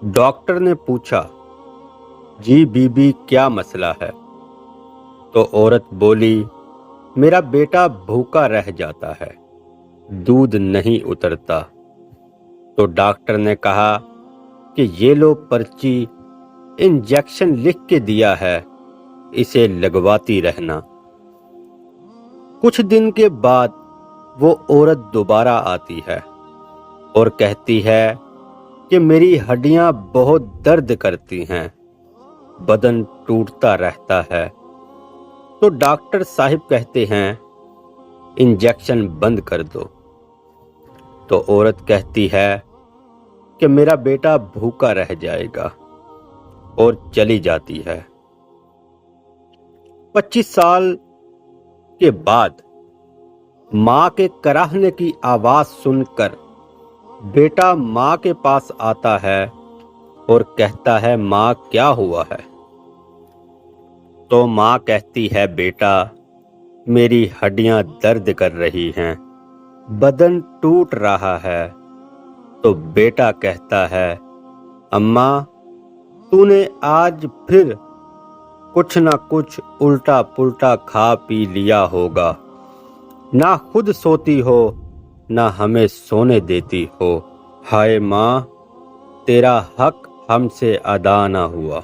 Doctor نے پوچھا، G B be کیا مسئلہ ہے؟ تو عورت بولی، میرا بیٹا بھوکا رہ جاتا ہے، دودھ نہیں اترتا۔ تو ڈاکٹر نے کہا کہ یہ لو پرچی، انجیکشن لکھ کے دیا ہے، اسے لگواتی رہنا۔ کچھ دن کے بعد وہ عورت دوبارہ آتی ہے اور کہتی ہے کہ میری ہڈیاں بہت درد کرتی ہیں، بدن ٹوٹتا رہتا ہے۔ تو ڈاکٹر صاحب کہتے ہیں انجیکشن بند کر دو۔ تو عورت کہتی ہے کہ میرا بیٹا بھوکا رہ جائے گا، اور چلی جاتی ہے۔ 25 سال کے بعد ماں کے کراہنے کی آواز سن کر بیٹا ماں کے پاس آتا ہے اور کہتا ہے، ماں کیا ہوا ہے؟ تو ماں کہتی ہے، بیٹا میری ہڈیاں درد کر رہی ہیں، بدن ٹوٹ رہا ہے۔ تو بیٹا کہتا ہے، اماں تو نے آج پھر کچھ نہ کچھ الٹا پلٹا کھا پی لیا ہوگا، نہ خود سوتی ہو نہ ہمیں سونے دیتی ہو، ہائے ماں تیرا حق ہم سے ادا نہ ہوا۔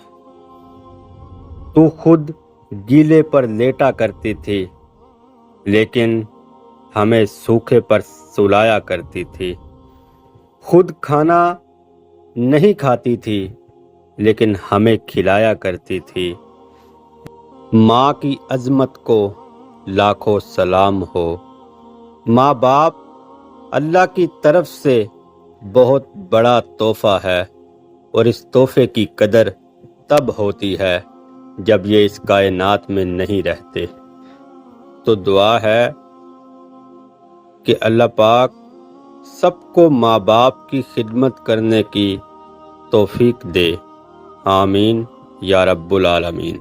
تو خود گیلے پر لیٹا کرتی تھی لیکن ہمیں سوکھے پر سلایا کرتی تھی، خود کھانا نہیں کھاتی تھی لیکن ہمیں کھلایا کرتی تھی۔ ماں کی عظمت کو لاکھوں سلام ہو۔ ماں باپ اللہ کی طرف سے بہت بڑا تحفہ ہے، اور اس تحفے کی قدر تب ہوتی ہے جب یہ اس کائنات میں نہیں رہتے۔ تو دعا ہے کہ اللہ پاک سب کو ماں باپ کی خدمت کرنے کی توفیق دے، آمین یا رب العالمین۔